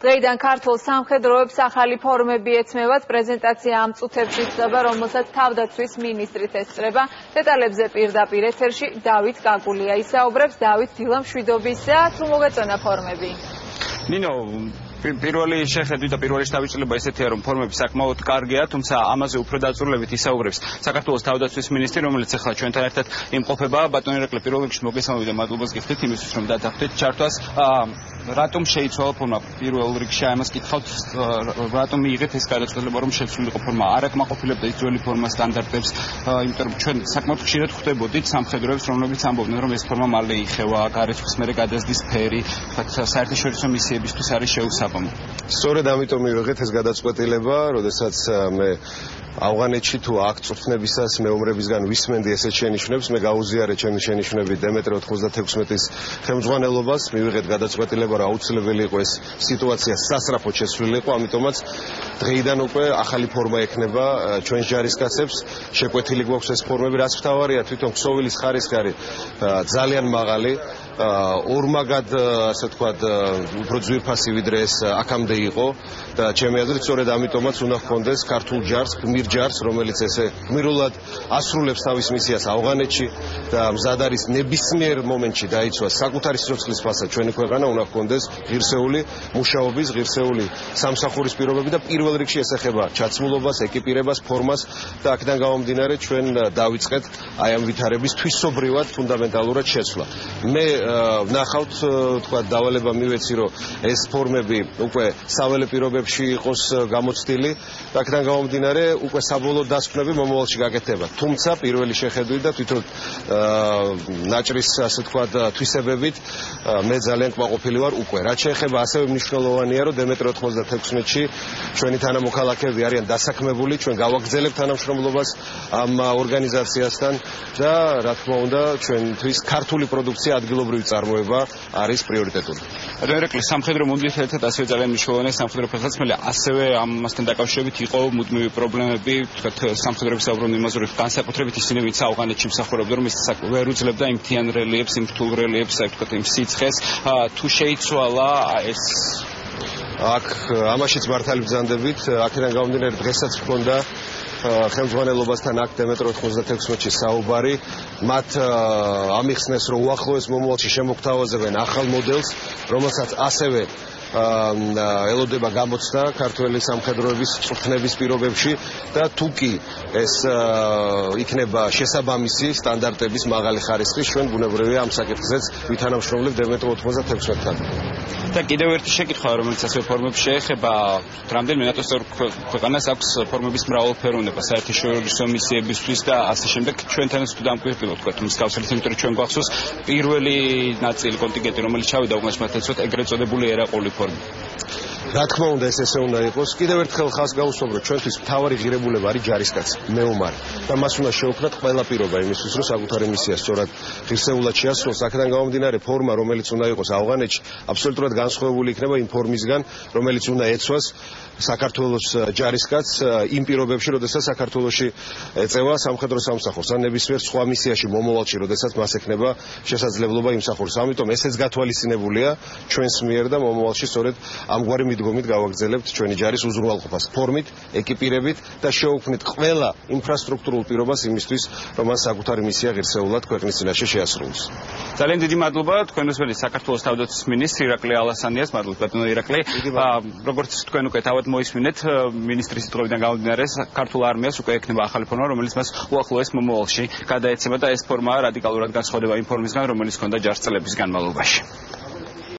დღეიდან ქართულ სამხედროებს ახალი ფორმები ეცმევათ. პრეზენტაცია ამ წუთებში ხდება, რომელსაც თავდაცვის მინისტრით ესწრება. დეტალებზე პირდაპირ ეთერში დავით კაკულია ისაუბრებს. დავით, დილა მშვიდობისა, თუ მოგეწონა ფორმები? ნინო, პირველი შეხედვით და პირველი შთაბეჭდილება ესეთია, რომ ფორმები საკმაოდ კარგია, თუმცა ამაზე უფრო დაწვრილებით ისაუბრებს საქართველოს თავდაცვის მინისტრი, რომელიც ახლა ჩვენთან ერთად იმყოფება. ბატონო ირაკლი, პირველ რიგში მოგესალმებით და მადლობას გიხდით იმისთვის, რომ დათანხმდით ჩართვას. რატომ შეიცვალა ფორმა? პირველ რიგში ამას კითხავთ, რატომ მიიღეთ ეს გადაწყვეტილება, რომ შეცვლილიყო ფორმა? არ აკმაყოფილებდა ის ძველი ფორმა სტანდარტებს, იმიტომ რომ ჩვენ საკმაოდ ხშირად ხვდებოდით სამხედროებს, რომლებიც ამბობდნენ, რომ ეს ფორმა მალე იხევა, გარეთქვის მერე გადაზდის ფერი, საერთაშორისო მისიებისთვის არის შეუსაბამო. სწორედ ამიტომ მივიღეთ ეს გადაწყვეტილება, როდესაც მე ავღანეთში თუ აქ წვრთნებისას მეომრებისგან ვისმენდი ესეთ შენიშვნებს, მე გაუზიარე ჩემი შენიშვნები დემეტრე 96-ის ხელმძღვანელობას, მივიღეთ გადაწყვეტილება, რომ აუცილებელი იყო ეს სიტუაცია სასწრაფოდ შეცვლილიყო, ამიტომაც დღეიდან უკვე ახალი ფორმა ექნება ჩვენს ჯარისკაცებს, შეკვეთილი გვაქვს ეს ფორმები, რაც მთავარია, თვითონ ქსოვილის ხარისხი არის ძალიან მაღალი. ორმაგად, ასე ვთქვათ, უფრო ძვირფასი ვიდრე ეს აქამდე იყო და ჩემი აზრით სწორედ ამიტომაც უნდა ჰქონდეს ქართულ ჯარს, გმირ ჯარს, რომელიც ესე გმირულად ასრულებს თავის მისიას ავღანეთში და მზად არის ნებისმიერ მომენტში დაიცვას საკუთარი სიცოცხლის ფასად ჩვენი ქვეყანა, უნდა ჰქონდეს ღირსეული მუშაობის, ღირსეული სამსახურის პირობები და პირველ რიგში ეს ეხება ჩაცმულობას, ეკიპირებას, ფორმას და აქედან გამომდინარე ჩვენ დავიწყეთ აი ამ ვითარების თვისობრივად ფუნდამენტალურად შეცვლა. მე ვნახავთ, თქვა დავალება მივეცი, რომ ეს ფორმები უკვე საველე პირობებში იყოს გამოცდილი და აქედან გამომდინარე უკვე საბოლოო დასკვნები მომავალში გაკეთდება. თუმცა პირველი შეხედვით და თვითონ ნაჭრის, ასე ვთქვათ, თვისებებით მე ძალიან კმაყოფილი ვარ უკვე. რაც შეეხება ასევე მნიშვნელოვანია, რომ დემეტრე 96-ში ჩვენი თანამოქალაქეები არიან დასაქმებული, ჩვენ გავაგრძელებთ თანამშრომლობას ამ ორგანიზაციასთან და რა თქმა უნდა ჩვენთვის ქართული პროდუქცია ადგილობრივი წარმოება არის პრიორიტეტული. ბატონო ირაკლი, სამხედრო მუნდირთან ერთად ასევე ძალიან მნიშვნელოვანია სამხედრო ფეხსაცმელი, ასევე ამასთან დაკავშირებით იყო მუდმივი პრობლემები, თქვათ სამხედროების საუბრობდნენ იმაზე, რომ განსაკუთრებით ისინი, ვინც ავღანეთში მსახურობდა, რომ ის ვერ უძლებდა იმ მთიან რელიეფს, იმ რთულ რელიეფს, ასე ვთქვათ, იმ სიცხეს, თუ შეიცვალა ეს აქ ამაშიც მართალი ბრძანდებით, აქედან გამომდინარე დღესაც მქონდა ხელმძღვანელობასთან აქ დემეტრე 96-ში საუბარი, მათ ამიხსნეს, რომ უახლოეს მომავალში შემოგთავაზებენ ახალ მოდელს, რომელსაც ასევე ელოდება გამოცდა ქართველი სამხედროების წვრთნების პირობებში და თუ კი ეს იქნება შესაბამისი სტანდარტების მაღალი ხარისხის, ჩვენ ბუნებრივია ამ საკითხზეც ვითანამშრომლებთ დემეტრე 96-თან. და კიდევ ერთი შეკითხვა, რომელიც ასევე ფორმებს შეეხება, რამდენიმე ნატოს წევრ ქვეყანას აქვს ფორმების მრავალფეროვნება საერთაშორისო მისიებისთვის და ასე შემდეგ. ჩვენთანაც თუ დამკვირვებელად ვთქვათ, მსგავსად, იმიტომ რომ ჩვენ გვახსოვს პირველი ნაწილი კონტინგენტი, რომელიც ჩავიდა უგანაში მათ ეცოთ ეგრეთ წოდებული ერაყული ფორმა. რა თქმა უნდა ეს ესე უნდა იყოს. კიდევ ერთხელ ხას გავუსვამრო, ჩვენთვის მთავარი ღირებულება არის ჯარისკაცი, მეომარი და მას უნდა შეუქმნათ ყველა პირობა იმისთვის, რომ საკუთარი მისია სწორად ღირსეულად შეასრულოს. აქედან გამომდინარე ფორმა, რომელიც უნდა იყოს ავღანეთში, აბსოლუტურად განსხვავებული იქნება იმ ფორმისგან, რომელიც უნდა ეცვას საქართველოს ჯარისკაცს იმ პირობებში, როდესაც საქართველოში ეწევა სამხედრო სამსახურს, ან ნებისმიერ სხვა მისიაში მომავალში, როდესაც მას ექნება შესაძლებლობა იმსახუროს. ამიტომ ესეც გათვალისწინებულია ჩვენს მიერ და მომავალში სწორედ ამგვარი მიდგომით გავაგრძელებთ ჩვენი ჯარის უზრუნველყოფას ფორმით, ეკიპირებით და შევუქმნით ყველა ინფრასტრუქტურულ პირობას იმისთვის, რომ მას საკუთარი მისია ღირსეულად ქვეყნის წინაშე შეასრულოს. ძალიან დიდი მადლობა თქვენს მერე საქართველოს თავდაცვის მინისტრ ირაკლი ალასანიას. მადლობა ბატონო ირაკლი. როგორც თქვენ უკვე თავად მოისმინეთ, მინისტრის სიტყვებიდან გამომდინარე, ქართულ არმიას უკვე ექნება ახალი ფორმა, რომელიც მას უახლოეს მომავალში გადაეცემა და ეს ფორმა რადიკალურად განსხვავდება იმ ფორმისგან, რომელიც ჰქონდა ჯარისკაცების განმავლობაში.